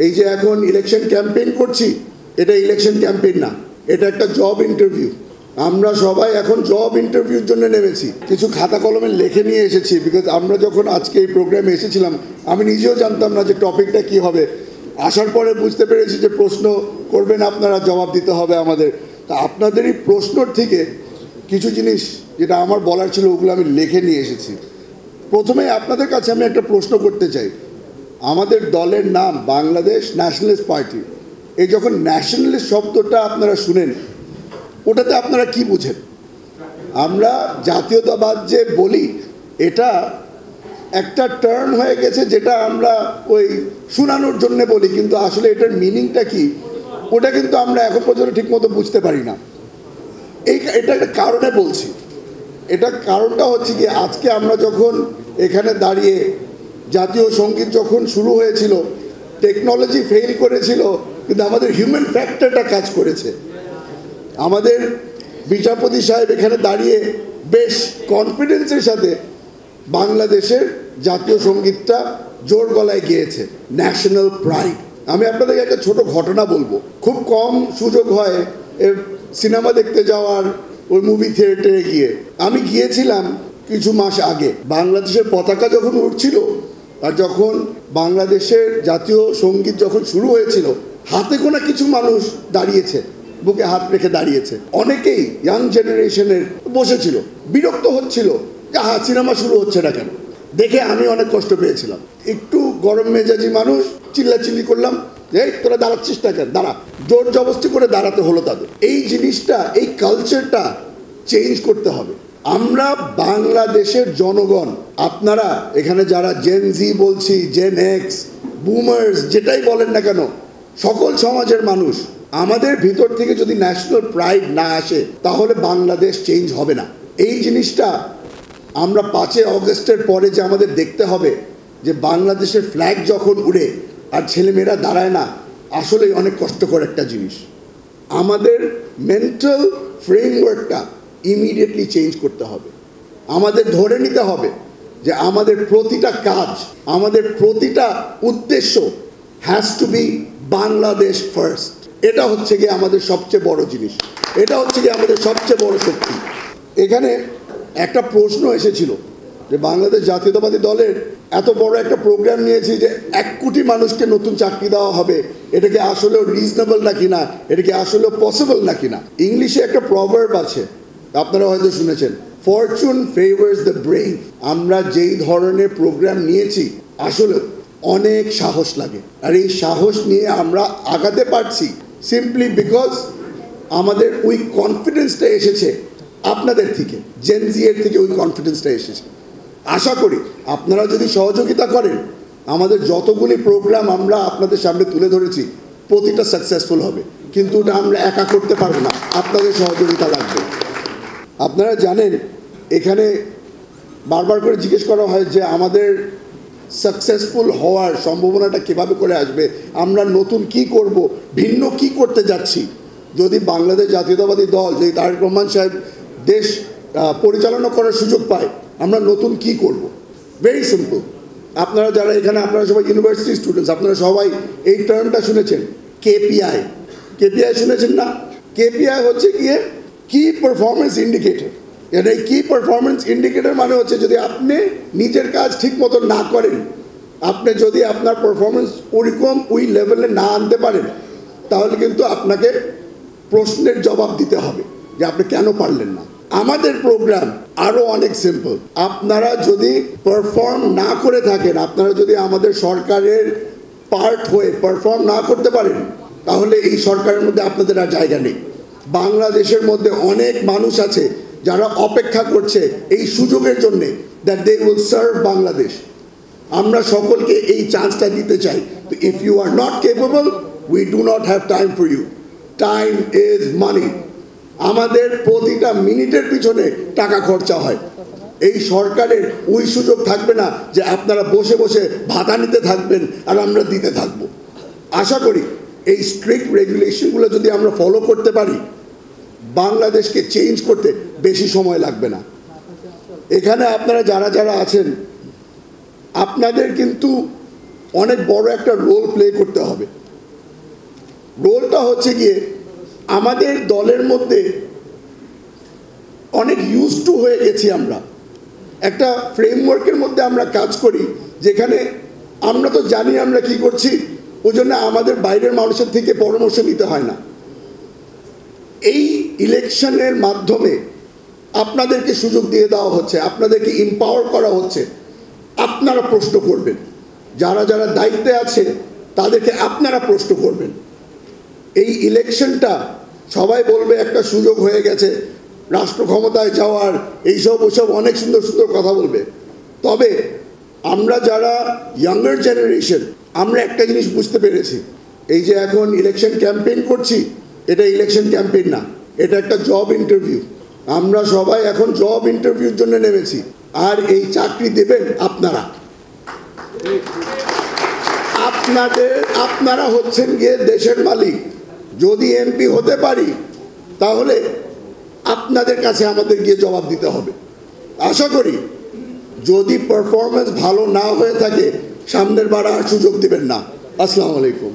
এই যে এখন ইলেকশন ক্যাম্পেইন করছি, এটা ইলেকশন ক্যাম্পেইন না, এটা একটা জব ইন্টারভিউ। আমরা সবাই এখন জব ইন্টারভিউর জন্য নেমেছি। কিছু খাতা কলমে লিখে নিয়ে এসেছি, বিকজ আমরা যখন আজকে এই প্রোগ্রামে এসেছিলাম আমি নিজেও জানতাম না যে টপিকটা কি হবে। আসার পরে বুঝতে পেরেছি যে প্রশ্ন করবেন আপনারা, জবাব দিতে হবে আমাদের। তা আপনাদের এই প্রশ্নর থেকে কিছু জিনিস যেটা আমার বলার ছিল ওগুলো আমি লিখে নিয়ে এসেছি। প্রথমে আপনাদের কাছে আমি একটা প্রশ্ন করতে চাই। আমাদের দলের নাম বাংলাদেশ ন্যাশনালিস্ট পার্টি। এই যখন ন্যাশনালিস্ট শব্দটা আপনারা শুনেন, ওটাতে আপনারা কি বুঝেন? আমরা জাতীয়তাবাদ যে বলি, এটা একটা টার্ম হয়ে গেছে যেটা আমরা ওই শোনানোর জন্য বলি, কিন্তু আসলে এটার মিনিংটা কি ওটা কিন্তু আমরা এখন পর্যন্ত ঠিকমতো বুঝতে পারি না। এটা একটা কারণে বলছি। এটার কারণটা হচ্ছে কি, আজকে আমরা যখন এখানে দাঁড়িয়ে জাতীয় সঙ্গীত যখন শুরু হয়েছিল, টেকনোলজি ফেল করেছিল, কিন্তু আমাদের হিউম্যান ফ্যাক্টরটা কাজ করেছে। আমাদের বিচারপতি সাহেব এখানে দাঁড়িয়ে বেশ কনফিডেন্সের সাথে বাংলাদেশের জাতীয় সঙ্গীতটা জোর গলায় গেয়েছে, ন্যাশনাল প্রাইড। আমি আপনাদেরকে একটা ছোট ঘটনা বলবো। খুব কম সুযোগ হয় সিনেমা দেখতে যাওয়ার, ওই মুভি থিয়েটারে গিয়ে। আমি গিয়েছিলাম কিছু মাস আগে। বাংলাদেশের পতাকা যখন উঠছিল আর যখন বাংলাদেশের জাতীয় সঙ্গীত যখন শুরু হয়েছিল, হাতে গোনা কিছু মানুষ দাঁড়িয়েছে, বুকে হাত রেখে দাঁড়িয়েছে। অনেকেই ইয়াং জেনারেশনের বসেছিল, বিরক্ত হচ্ছিল যে সিনেমা শুরু হচ্ছে না কেন। দেখে আমি অনেক কষ্ট পেয়েছিলাম। একটু গরম মেজাজি মানুষ, চিল্লাচিল্লি করলাম, এই তোরা দাঁড়াচ্ছিস না কেন, দাঁড়া। জোর জবরদস্তি করে দাঁড়াতে হলো তাদের। এই জিনিসটা, এই কালচারটা চেঞ্জ করতে হবে। আমরা বাংলাদেশের জনগণ, আপনারা এখানে যারা জেন জি বলছি, জেন এক্স, বুমার্স, যেটাই বলেন না কেন, সকল সমাজের মানুষ, আমাদের ভিতর থেকে যদি ন্যাশনাল প্রাইড না আসে তাহলে বাংলাদেশ চেঞ্জ হবে না। এই জিনিসটা আমরা 5 অগস্টের পরে যে আমাদের দেখতে হবে যে বাংলাদেশের ফ্ল্যাগ যখন উড়ে আর ছেলেমেয়েরা দাঁড়ায় না, আসলেই অনেক কষ্টকর একটা জিনিস। আমাদের মেন্টাল ফ্রেমওয়ার্কটা ইমিডিয়েটলি চেঞ্জ করতে হবে। আমাদের ধরে নিতে হবে যে আমাদের প্রতিটা কাজ, আমাদের প্রতিটা উদ্দেশ্য has to be Bangladesh first. এটা হচ্ছে গিয়ে আমাদের সবচেয়ে বড় জিনিস, এটা হচ্ছে গিয়ে আমাদের সবচেয়ে বড় শক্তি। এখানে একটা প্রশ্ন এসেছিল যে বাংলাদেশ জাতীয়তাবাদী দলের এত বড় একটা প্রোগ্রাম নিয়েছি যে 1 কোটি মানুষকে নতুন চাকরি দেওয়া হবে, এটা কি আসলেও রিজনেবল নাকি না, এটা কি আসলেও পসিবল নাকি না। ইংলিশে একটা প্রভার্ব আছে, আপনারা হয়তো শুনেছেন, ফরচুন ফেভার্স দ্য ব্রেভ। আমরা যেই ধরনের প্রোগ্রাম নিয়েছি আসলে অনেক সাহস লাগে, আর এই সাহস নিয়ে আমরা আগাতে পারছি সিম্পলি বিকজ আমাদের ওই কনফিডেন্সটা এসেছে আপনাদের থেকে, জেন জি এর থেকে ওই কনফিডেন্সটা এসেছে। আশা করি আপনারা যদি সহযোগিতা করেন, আমাদের যতগুলি প্রোগ্রাম আমরা আপনাদের সামনে তুলে ধরেছি প্রতিটা সাকসেসফুল হবে, কিন্তু ওটা আমরা একা করতে পারবো না, আপনাদের সহযোগিতা লাগবে। আপনারা জানেন এখানে বারবার করে জিজ্ঞেস করা হয় যে আমাদের সাকসেসফুল হওয়ার সম্ভাবনাটা কীভাবে করে আসবে, আমরা নতুন কি করব, ভিন্ন কি করতে যাচ্ছি। যদি বাংলাদেশ জাতীয়তাবাদী দল, যদি তারেক রহমান সাহেব দেশ পরিচালনা করার সুযোগ পায়, আমরা নতুন কি করব। Very simple. আপনারা যারা এখানে, আপনারা সবাই ইউনিভার্সিটি স্টুডেন্টস, আপনারা সবাই এই টার্মটা শুনেছেন, কেপিআই। কেপিআই শুনেছেন না? কেপিআই হচ্ছে গিয়ে কি পারফরমেন্স ইন্ডিকেটর। এটা এই কি পারফরমেন্স ইন্ডিকেটর মানে হচ্ছে যদি আপনি নিজের কাজ ঠিক মতো না করেন, আপনি যদি আপনার পারফরমেন্স ওরকম ওই লেভেলে না আনতে পারেন, তাহলে কিন্তু আপনাকে প্রশ্নের জবাব দিতে হবে যে আপনি কেন পারলেন না। আমাদের প্রোগ্রাম আরও অনেক সিম্পল। আপনারা যদি পারফর্ম না করে থাকেন, আপনারা যদি আমাদের সরকারের পার্ট হয়ে পারফর্ম না করতে পারেন, তাহলে এই সরকারের মধ্যে আপনাদের আর জায়গা নেই। বাংলাদেশের মধ্যে অনেক মানুষ আছে যারা অপেক্ষা করছে এই সুযোগের জন্যে, that they will serve Bangladesh. আমরা সকলকে এই চান্সটা দিতে চাই। তো if you are not capable, we do not have time for you. Time is money. আমাদের প্রতিটা মিনিটের পিছনে টাকা খরচা হয়। এই সরকারের ওই সুযোগ থাকবে না যে আপনারা বসে বসে ভাতা নিতে থাকবেন আর আমরা দিতে থাকব। আশা করি এই স্ট্রিক্ট রেগুলেশনগুলো যদি আমরা ফলো করতে পারি, বাংলাদেশকে চেঞ্জ করতে বেশি সময় লাগবে না। এখানে আপনারা যারা যারা আছেন, আপনাদের কিন্তু অনেক বড় একটা রোল প্লে করতে হবে। রোলটা হচ্ছে গিয়ে আমাদের দলের মধ্যে অনেক ইউজ টু হয়ে গেছি আমরা, একটা ফ্রেমওয়ার্কের মধ্যে আমরা কাজ করি যেখানে আমরা তো জানি আমরা কি করছি, ওই জন্য আমাদের বাইরের মানুষের থেকে পরামর্শ নিতে হয় না। এই ইলেকশনের মাধ্যমে আপনাদেরকে সুযোগ দিয়ে দেওয়া হচ্ছে, আপনাদেরকে এম্পাওয়ার করা হচ্ছে। আপনারা প্রশ্ন করবেন, যারা যারা দায়িত্বে আছে তাদেরকে আপনারা প্রশ্ন করবেন। এই ইলেকশনটা সবাই বলবে একটা সুযোগ হয়ে গেছে রাষ্ট্র ক্ষমতায় যাওয়ার, এইসব ওসব অনেক সুন্দর সুন্দর কথা বলবে। তবে আমরা যারা ইয়াঙ্গার জেনারেশন, আমরা একটা জিনিস বুঝতে পেরেছি, এই যে এখন ইলেকশন ক্যাম্পেইন করছি, এটা ইলেকশন ক্যাম্পেইন না, এটা একটা জব ইন্টারভিউ। আমরা সবাই এখন জব ইন্টারভিউর জন্য নেমেছি, আর এই চাকরি দেবেন আপনারা। আপনারা হচ্ছেন গিয়ে দেশের মালিক। যদি এমপি হতে পারি তাহলে আপনাদের কাছে আমাদের গিয়ে জবাব দিতে হবে। আশা করি যদি পারফরমেন্স ভালো না হয়ে থাকে সামনের বার আর সুযোগ দিবেন না। আসসালামু আলাইকুম।